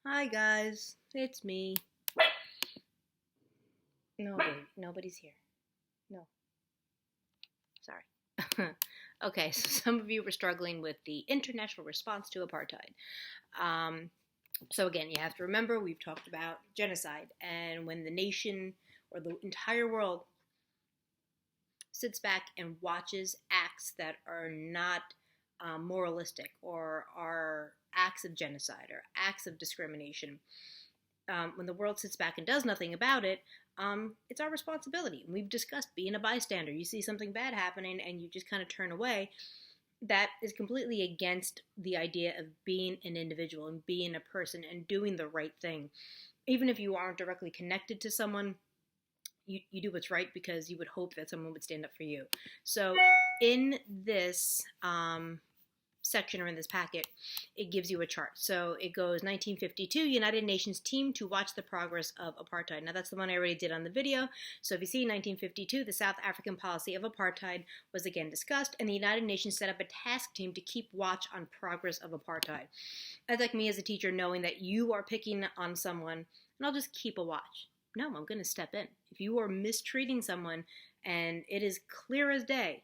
Hi guys, it's me. No, wait, nobody's here. No, sorry. Okay, so some of you were struggling with the international response to apartheid. Um, so again, you have to remember we've talked about genocide, and when the nation or the entire world sits back and watches acts that are not moralistic or are acts of genocide or acts of discrimination, when the world sits back and does nothing about it, it's our responsibility. And we've discussed being a bystander. You see something bad happening and you just kind of turn away. That is completely against the idea of being an individual and being a person and doing the right thing. Even if you aren't directly connected to someone, you do what's right because you would hope that someone would stand up for you. So in this section or in this packet, it gives you a chart. So it goes 1952, United Nations team to watch the progress of apartheid. Now that's the one I already did on the video. So if you see 1952, the South African policy of apartheid was again discussed, and the United Nations set up a task team to keep watch on progress of apartheid. That's like me as a teacher knowing that you are picking on someone, and I'll just keep a watch. No, I'm going to step in. If you are mistreating someone and it is clear as day,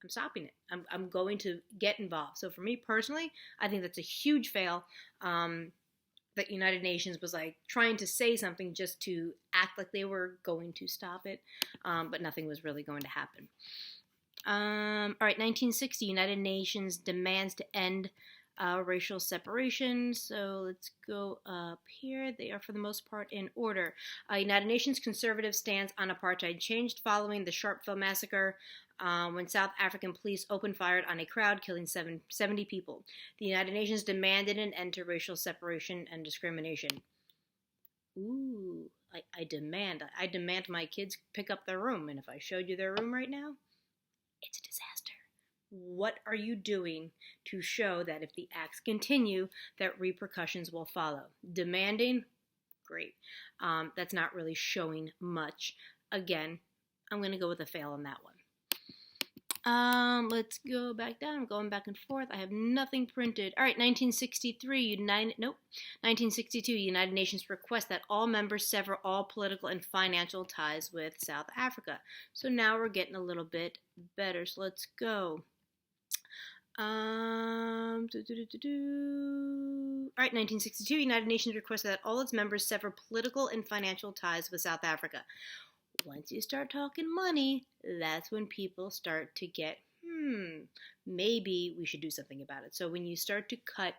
I'm stopping it. I'm going to get involved. So for me personally, I think that's a huge fail. That United Nations was like trying to say something just to act like they were going to stop it, but nothing was really going to happen. All right, 1960, United Nations demands to end racial separation. So let's go up here. They are for the most part in order. United Nations conservative stance on apartheid changed following the Sharpeville massacre, when South African police opened fire on a crowd, killing 70 people. The United Nations demanded an end to racial separation and discrimination. Ooh, I demand my kids pick up their room, and if I showed you their room right now, it's a disaster. What are you doing to show that if the acts continue, that repercussions will follow? Demanding? Great. That's not really showing much. Again, I'm going to go with a fail on that one. Let's go back down. I'm going back and forth. I have nothing printed. All right, 1962, United Nations request that all members sever all political and financial ties with South Africa. So now we're getting a little bit better. So let's go. All right, 1962, United Nations requested that all its members sever political and financial ties with South Africa. Once you start talking money, that's when people start to get, maybe we should do something about it. So when you start to cut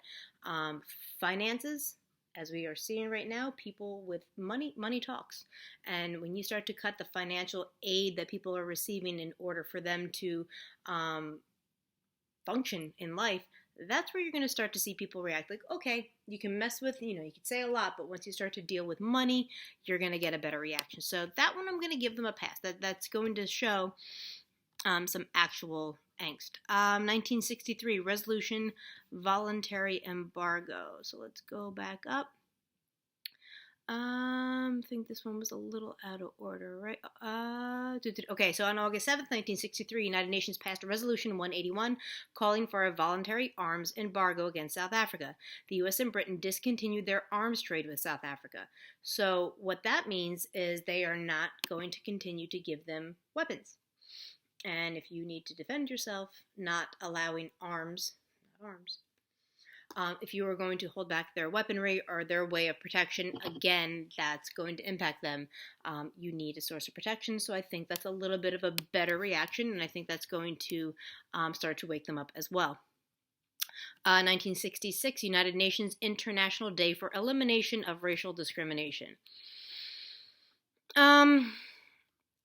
finances, as we are seeing right now, people with money talks. And when you start to cut the financial aid that people are receiving in order for them to function in life, that's where you're going to start to see people react like, okay, you can mess with, you can say a lot, but once you start to deal with money, you're going to get a better reaction. So that one I'm going to give them a pass. That's going to show some actual angst. 1963, resolution, voluntary embargo. So let's go back up. I think this one was a little out of order, right? Okay, so on August 7th, 1963, United Nations passed a resolution 181 calling for a voluntary arms embargo against South Africa. The U.S. and Britain discontinued their arms trade with South Africa. So what that means is they are not going to continue to give them weapons. And if you need to defend yourself, not allowing if you are going to hold back their weaponry or their way of protection, again, that's going to impact them. You need a source of protection, so I think that's a little bit of a better reaction, and I think that's going to start to wake them up as well. 1966, United Nations International Day for Elimination of Racial Discrimination.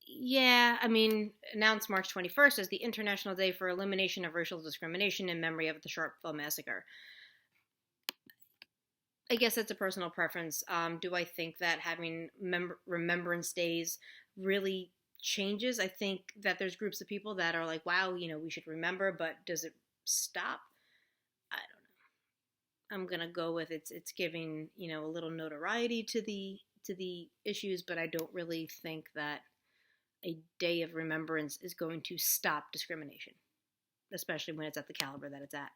Yeah, announced March 21st as the International Day for Elimination of Racial Discrimination in memory of the Sharpeville Massacre. I guess that's a personal preference. Do I think that having remembrance days really changes? I think that there's groups of people that are like, wow, we should remember, but does it stop? I don't know. I'm going to go with it's giving, a little notoriety to the issues, but I don't really think that a day of remembrance is going to stop discrimination, especially when it's at the caliber that it's at.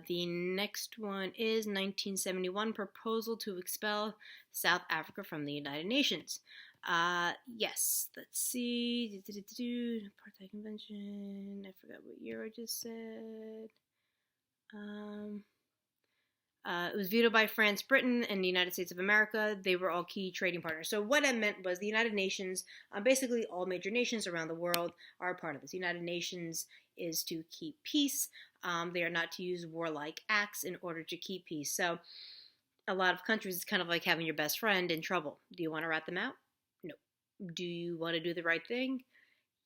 The next one is 1971 proposal to expel South Africa from the United Nations. Yes, let's see. Apartheid Convention. I forgot what year I just said. It was vetoed by France, Britain, and the United States of America. They were all key trading partners. So what that meant was the United Nations, basically all major nations around the world are a part of this. The United Nations is to keep peace. They are not to use warlike acts in order to keep peace. So a lot of countries, it's kind of like having your best friend in trouble. Do you want to rat them out? No. Do you want to do the right thing?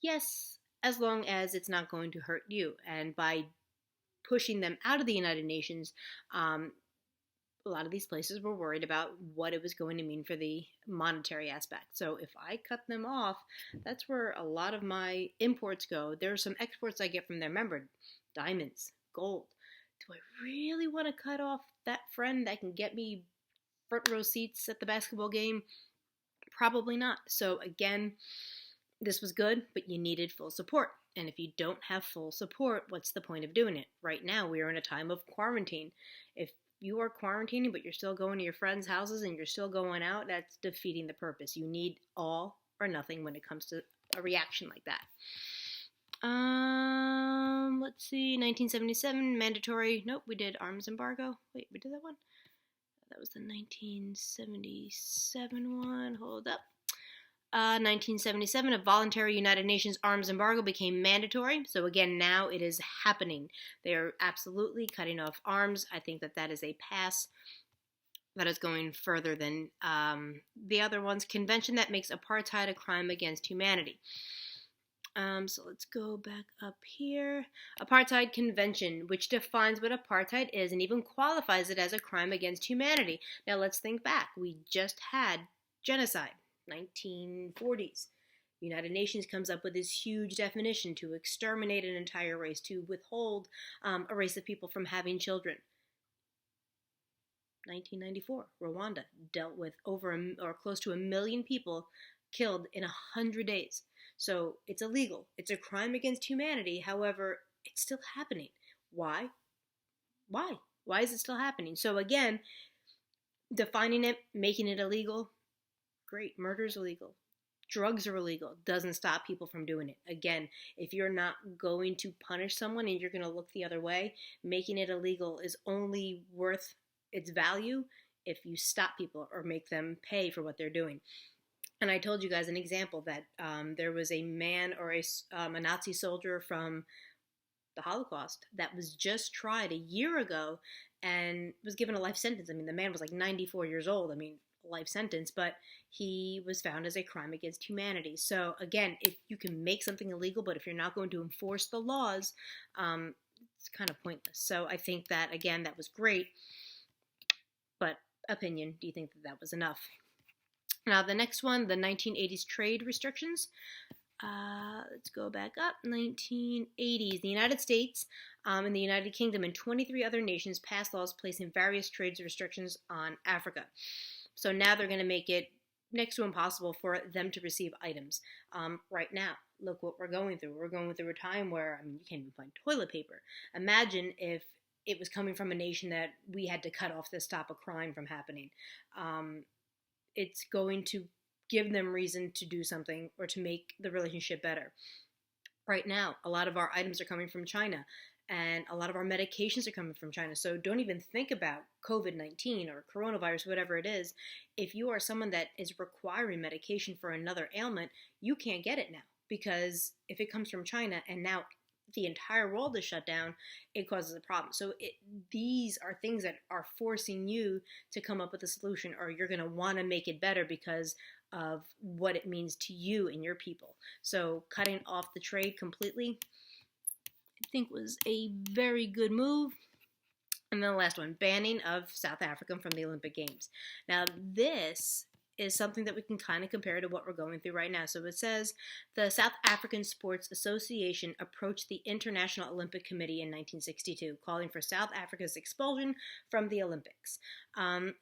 Yes, as long as it's not going to hurt you. And by pushing them out of the United Nations, a lot of these places were worried about what it was going to mean for the monetary aspect. So if I cut them off, that's where a lot of my imports go. There are some exports I get from there. Remember, diamonds, gold. Do I really want to cut off that friend that can get me front row seats at the basketball game? Probably not. So again, this was good, but you needed full support. And if you don't have full support, what's the point of doing it? Right now, we are in a time of quarantine. If you are quarantining, but you're still going to your friends' houses and you're still going out, that's defeating the purpose. You need all or nothing when it comes to a reaction like that. Let's see, 1977, mandatory. Nope, we did arms embargo. Wait, we did that one? That was the 1977 one. Hold up. 1977, a voluntary United Nations arms embargo became mandatory. So again, now it is happening. They are absolutely cutting off arms. I think that is a pass. That is going further than the other ones. Convention that makes apartheid a crime against humanity. So let's go back up here. Apartheid Convention, which defines what apartheid is and even qualifies it as a crime against humanity. Now let's think back. We just had genocide. 1940s. United Nations comes up with this huge definition to exterminate an entire race, to withhold a race of people from having children. 1994, Rwanda dealt with close to 1 million people killed in 100 days. So it's illegal. It's a crime against humanity. However, it's still happening. Why? Why is it still happening? So again, defining it, making it illegal, great. Murder's illegal. Drugs are illegal. Doesn't stop people from doing it. Again, if you're not going to punish someone and you're going to look the other way, making it illegal is only worth its value if you stop people or make them pay for what they're doing. And I told you guys an example that there was a man or a Nazi soldier from the Holocaust that was just tried a year ago and was given a life sentence. I mean, the man was like 94 years old. I mean, life sentence, but he was found as a crime against humanity. So again, if you can make something illegal, but if you're not going to enforce the laws, it's kind of pointless. So I think that, again, that was great, but opinion, do you think that was enough? Now the next one, the 1980s trade restrictions. Let's go back up. 1980s. The United States and the United Kingdom and 23 other nations passed laws placing various trade restrictions on Africa. So now they're going to make it next to impossible for them to receive items. Right now, look what we're going through. We're going through a time where, I mean, you can't even find toilet paper. Imagine if it was coming from a nation that we had to cut off to stop a crime from happening. It's going to give them reason to do something or to make the relationship better. Right now, a lot of our items are coming from China, and a lot of our medications are coming from China. So don't even think about COVID-19 or coronavirus, whatever it is. If you are someone that is requiring medication for another ailment, you can't get it now, because if it comes from China and now the entire world is shut down, it causes a problem. So these are things that are forcing you to come up with a solution, or you're going to want to make it better because of what it means to you and your people. So cutting off the trade completely, I think, was a very good move. And then the last one, banning of South Africa from the Olympic Games. Now this is something that we can kind of compare to what we're going through right now. So it says the South African Sports Association approached the International Olympic Committee in 1962, calling for South Africa's expulsion from the Olympics.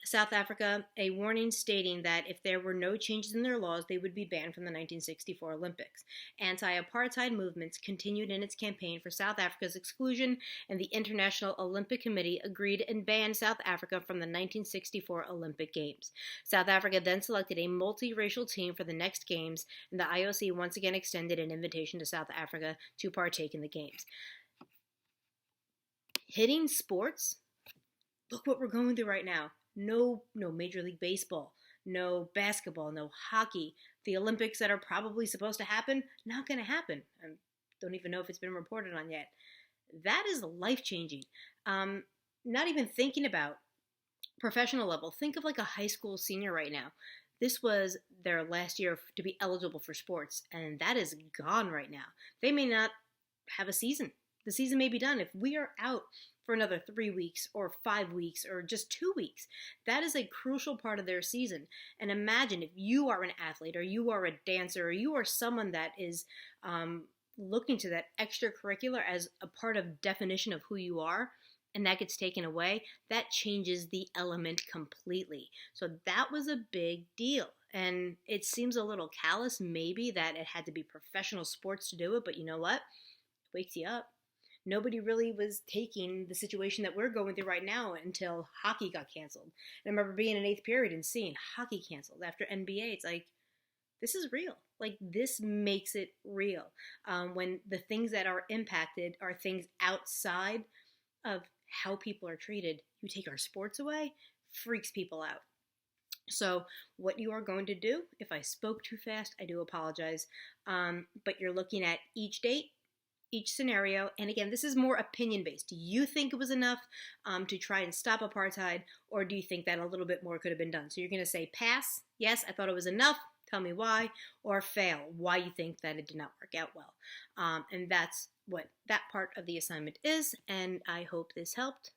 South Africa, a warning stating that if there were no changes in their laws, they would be banned from the 1964 Olympics. Anti-apartheid movements continued in its campaign for South Africa's exclusion, and the International Olympic Committee agreed and banned South Africa from the 1964 Olympic Games. South Africa then selected a multiracial team for the next Games, and the IOC once again extended an invitation to South Africa to partake in the Games. Hitting sports, look what we're going through right now. No Major League Baseball, no basketball, no hockey. The Olympics that are probably supposed to happen, not going to happen. I don't even know if it's been reported on yet. That is life-changing. Not even thinking about professional level. Think of like a high school senior right now. This was their last year to be eligible for sports, and that is gone right now. They may not have a season. The season may be done. If we are out for another 3 weeks or 5 weeks or just 2 weeks, that is a crucial part of their season. And imagine if you are an athlete or you are a dancer or you are someone that is looking to that extracurricular as a part of definition of who you are, and that gets taken away, that changes the element completely. So that was a big deal. And it seems a little callous maybe that it had to be professional sports to do it, but you know what? It wakes you up. Nobody really was taking the situation that we're going through right now until hockey got canceled. And I remember being in 8th period and seeing hockey canceled after NBA. It's like, this is real. Like, this makes it real. When the things that are impacted are things outside of how people are treated, you take our sports away, freaks people out. So what you are going to do, if I spoke too fast, I do apologize. But you're looking at each date, each scenario, and again, this is more opinion-based. Do you think it was enough to try and stop apartheid, or do you think that a little bit more could have been done? So you're going to say pass, yes, I thought it was enough, tell me why, or fail, why you think that it did not work out well. And that's what that part of the assignment is, and I hope this helped.